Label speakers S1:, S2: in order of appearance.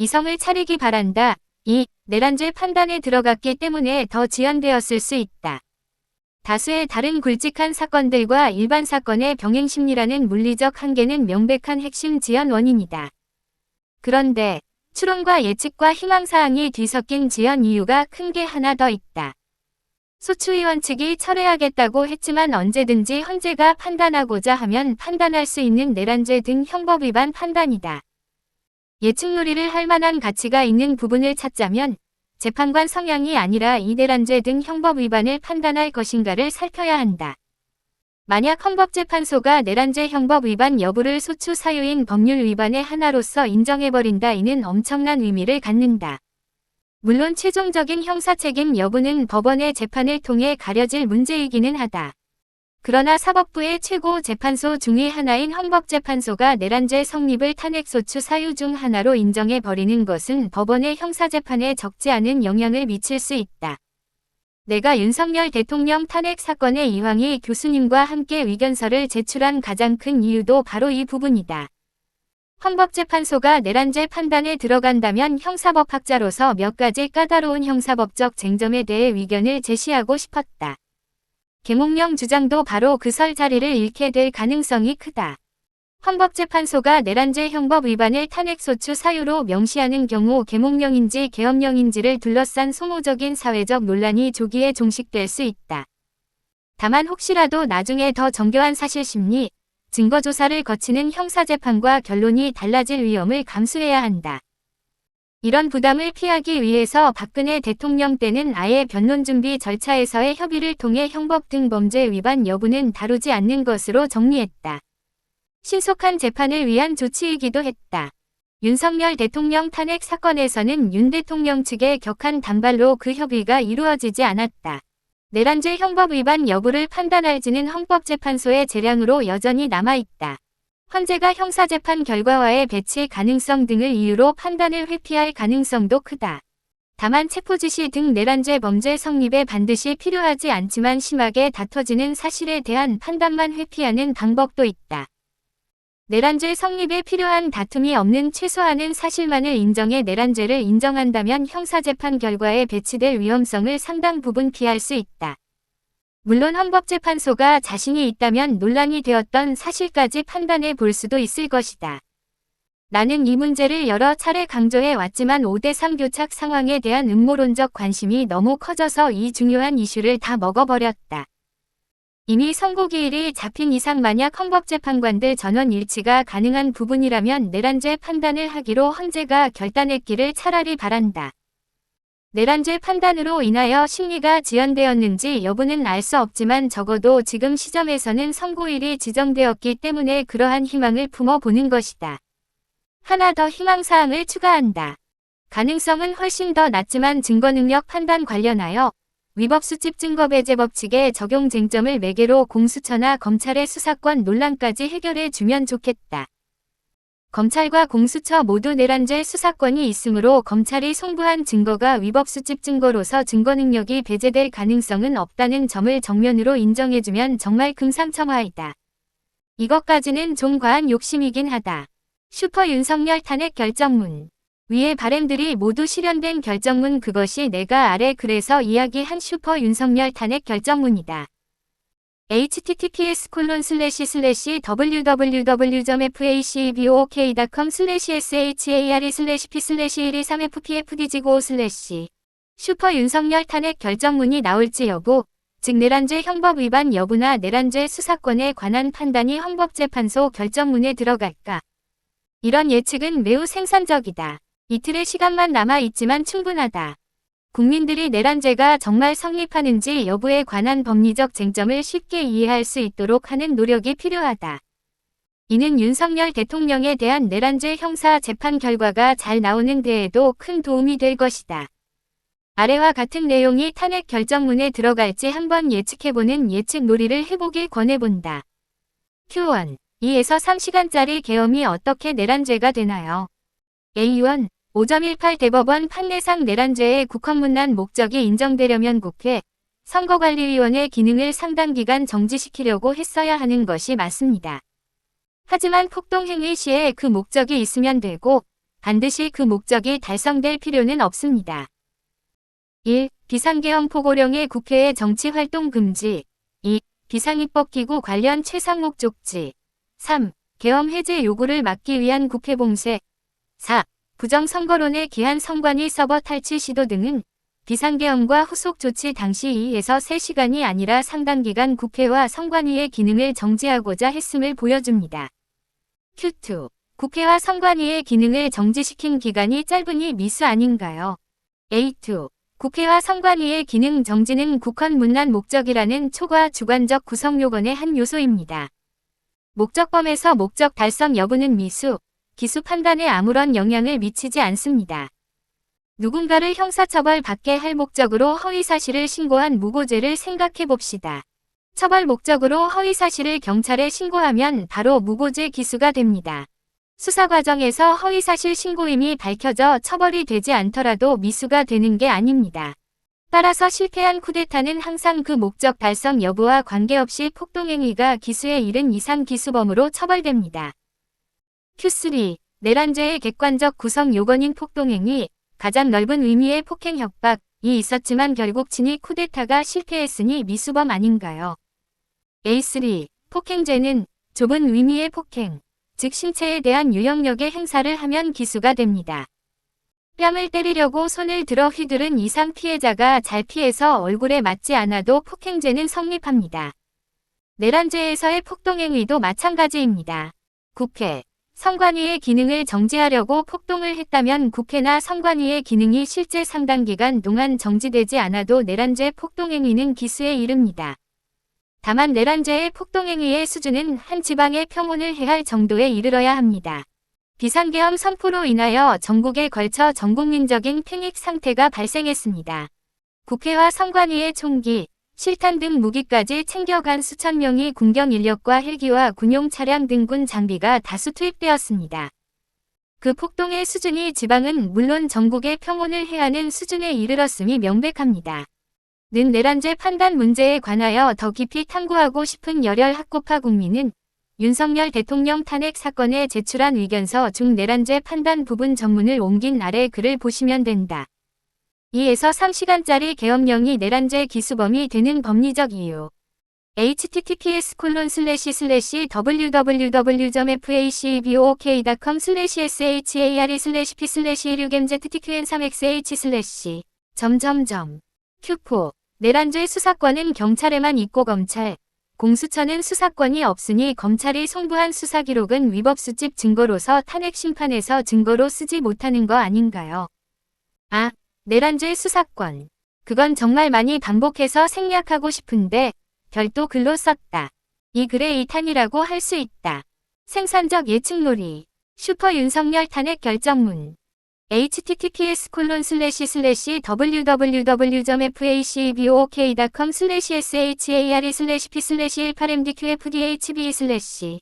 S1: 이성을 차리기 바란다. 2. 내란죄 판단에 들어갔기 때문에 더 지연되었을 수 있다. 다수의 다른 굵직한 사건들과 일반 사건의 병행심리라는 물리적 한계는 명백한 핵심 지연 원인이다. 그런데 추론과 예측과 희망사항이 뒤섞인 지연 이유가 큰 게 하나 더 있다. 소추위원 측이 철회하겠다고 했지만 언제든지 헌재가 판단하고자 하면 판단할 수 있는 내란죄 등 형법 위반 판단이다. 예측놀이를 할 만한 가치가 있는 부분을 찾자면 재판관 성향이 아니라 이 내란죄 등 형법 위반을 판단할 것인가를 살펴야 한다. 만약 헌법재판소가 내란죄 형법 위반 여부를 소추 사유인 법률 위반의 하나로서 인정해버린다. 이는 엄청난 의미를 갖는다. 물론 최종적인 형사책임 여부는 법원의 재판을 통해 가려질 문제이기는 하다. 그러나 사법부의 최고 재판소 중의 하나인 헌법재판소가 내란죄 성립을 탄핵소추 사유 중 하나로 인정해버리는 것은 법원의 형사재판에 적지 않은 영향을 미칠 수 있다. 내가 윤석열 대통령 탄핵 사건의 이황희 교수님과 함께 의견서를 제출한 가장 큰 이유도 바로 이 부분이다. 헌법재판소가 내란죄 판단에 들어간다면 형사법학자로서 몇 가지 까다로운 형사법적 쟁점에 대해 의견을 제시하고 싶었다. 계몽령 주장도 바로 그 설 자리를 잃게 될 가능성이 크다. 헌법재판소가 내란죄 형법 위반을 탄핵소추 사유로 명시하는 경우 계몽령인지 계엄령인지를 둘러싼 소모적인 사회적 논란이 조기에 종식될 수 있다. 다만 혹시라도 나중에 더 정교한 사실심리, 증거조사를 거치는 형사재판과 결론이 달라질 위험을 감수해야 한다. 이런 부담을 피하기 위해서 박근혜 대통령 때는 아예 변론 준비 절차에서의 협의를 통해 형법 등 범죄 위반 여부는 다루지 않는 것으로 정리했다. 신속한 재판을 위한 조치이기도 했다. 윤석열 대통령 탄핵 사건에서는 윤 대통령 측의 격한 반발로 그 협의가 이루어지지 않았다. 내란죄 형법 위반 여부를 판단할지는 헌법재판소의 재량으로 여전히 남아있다. 헌재가 형사재판 결과와의 배치 가능성 등을 이유로 판단을 회피할 가능성도 크다. 다만 체포지시 등 내란죄 범죄 성립에 반드시 필요하지 않지만 심하게 다퉈지는 사실에 대한 판단만 회피하는 방법도 있다. 내란죄 성립에 필요한 다툼이 없는 최소한은 사실만을 인정해 내란죄를 인정한다면 형사재판 결과에 배치될 위험성을 상당 부분 피할 수 있다. 물론 헌법재판소가 자신이 있다면 논란이 되었던 사실까지 판단해 볼 수도 있을 것이다. 나는 이 문제를 여러 차례 강조해 왔지만 5대3 교착 상황에 대한 음모론적 관심이 너무 커져서 이 중요한 이슈를 다 먹어버렸다. 이미 선고기일이 잡힌 이상 만약 헌법재판관들 전원 일치가 가능한 부분이라면 내란죄 판단을 하기로 헌재가 결단했기를 차라리 바란다. 내란죄 판단으로 인하여 심리가 지연되었는지 여부는 알 수 없지만 적어도 지금 시점에서는 선고일이 지정되었기 때문에 그러한 희망을 품어보는 것이다. 하나 더 희망사항을 추가한다. 가능성은 훨씬 더 낮지만 증거능력 판단 관련하여 위법수집 증거배제 법칙의 적용 쟁점을 매개로 공수처나 검찰의 수사권 논란까지 해결해 주면 좋겠다. 검찰과 공수처 모두 내란죄 수사권이 있으므로 검찰이 송부한 증거가 위법수집 증거로서 증거능력이 배제될 가능성은 없다는 점을 정면으로 인정해주면 정말 금상첨화이다. 이것까지는 좀 과한 욕심이긴 하다. 슈퍼 윤석열 탄핵 결정문. 위의 바램들이 모두 실현된 결정문, 그것이 내가 아래 글에서 이야기한 슈퍼 윤석열 탄핵 결정문이다. https://www.facebok.com/share/p/123fpfdg5/ 슈퍼 윤석열 탄핵 결정문이 나올지 여부, 즉 내란죄 형법 위반 여부나 내란죄 수사권에 관한 판단이 헌법재판소 결정문에 들어갈까? 이런 예측은 매우 생산적이다. 이틀의 시간만 남아있지만 충분하다. 국민들이 내란죄가 정말 성립하는지 여부에 관한 법리적 쟁점을 쉽게 이해할 수 있도록 하는 노력이 필요하다. 이는 윤석열 대통령에 대한 내란죄 형사 재판 결과가 잘 나오는 데에도 큰 도움이 될 것이다. 아래와 같은 내용이 탄핵 결정문에 들어갈지 한번 예측해보는 예측 놀이를 해보길 권해본다. Q1. 2에서 3시간짜리 계엄이 어떻게 내란죄가 되나요? A1. 5.18 대법원 판례상 내란죄의 국헌문란 목적이 인정되려면 국회, 선거관리위원회 기능을 상당 기간 정지시키려고 했어야 하는 것이 맞습니다. 하지만 폭동행위 시에 그 목적이 있으면 되고, 반드시 그 목적이 달성될 필요는 없습니다. 1. 비상계엄 포고령의 국회의 정치활동 금지. 2. 비상입법기구 관련 최상목 족지. 3. 계엄 해제 요구를 막기 위한 국회 봉쇄. 4. 부정선거론의 기한 선관위 서버 탈취 시도 등은 비상계엄과 후속 조치 당시 2에서 3시간이 아니라 상당 기간 국회와 선관위의 기능을 정지하고자 했음을 보여줍니다. Q2. 국회와 선관위의 기능을 정지시킨 기간이 짧으니 미수 아닌가요? A2. 국회와 선관위의 기능 정지는 국헌 문란 목적이라는 초과 주관적 구성 요건의 한 요소입니다. 목적범에서 목적 달성 여부는 미수, 기수 판단에 아무런 영향을 미치지 않습니다. 누군가를 형사처벌 받게 할 목적으로 허위사실을 신고한 무고죄를 생각해 봅시다. 처벌 목적으로 허위사실을 경찰에 신고하면 바로 무고죄 기수가 됩니다. 수사 과정에서 허위사실 신고임이 밝혀져 처벌이 되지 않더라도 미수가 되는 게 아닙니다. 따라서 실패한 쿠데타는 항상 그 목적 달성 여부와 관계없이 폭동행위가 기수에 이른 이상 기수범으로 처벌됩니다. Q3. 내란죄의 객관적 구성 요건인 폭동행위, 가장 넓은 의미의 폭행 협박이 있었지만 결국 친위 쿠데타가 실패했으니 미수범 아닌가요? A3. 폭행죄는 좁은 의미의 폭행, 즉 신체에 대한 유형력의 행사를 하면 기수가 됩니다. 뺨을 때리려고 손을 들어 휘두른 이상 피해자가 잘 피해서 얼굴에 맞지 않아도 폭행죄는 성립합니다. 내란죄에서의 폭동행위도 마찬가지입니다. 국회, 선관위의 기능을 정지하려고 폭동을 했다면 국회나 선관위의 기능이 실제 상당 기간 동안 정지되지 않아도 내란죄 폭동행위는 기수에 이릅니다. 다만 내란죄의 폭동행위의 수준은 한 지방의 평온을 해할 정도에 이르러야 합니다. 비상계엄 선포로 인하여 전국에 걸쳐 전국민적인 패닉 상태가 발생했습니다. 국회와 선관위의 총기, 실탄 등 무기까지 챙겨간 수천 명의 군경 인력과 헬기와 군용 차량 등 군 장비가 다수 투입되었습니다. 그 폭동의 수준이 지방은 물론 전국의 평온을 해하는 수준에 이르렀음이 명백합니다. 는 내란죄 판단 문제에 관하여 더 깊이 탐구하고 싶은 열혈 학고파 국민은 윤석열 대통령 탄핵 사건에 제출한 의견서 중 내란죄 판단 부분 전문을 옮긴 아래 글을 보시면 된다. 2에서 3시간짜리 계엄령이 내란죄 기수범이 되는 법리적 이유. https://www.facebok.care/p/16mz-tqn3xh/ Q4. 내란죄 수사권은 경찰에만 있고 검찰, 공수처는 수사권이 없으니 검찰이 송부한 수사기록은 위법수집 증거로서 탄핵 심판에서 증거로 쓰지 못하는 거 아닌가요? 아, 내란죄 수사권. 그건 정말 많이 반복해서 생략하고 싶은데 별도 글로 썼다. 이 글의 2탄이라고 할 수 있다. 생산적 예측놀이. 슈퍼 윤석열 탄핵 결정문. https://www.facebok.com/share/p/18mdqfdhb/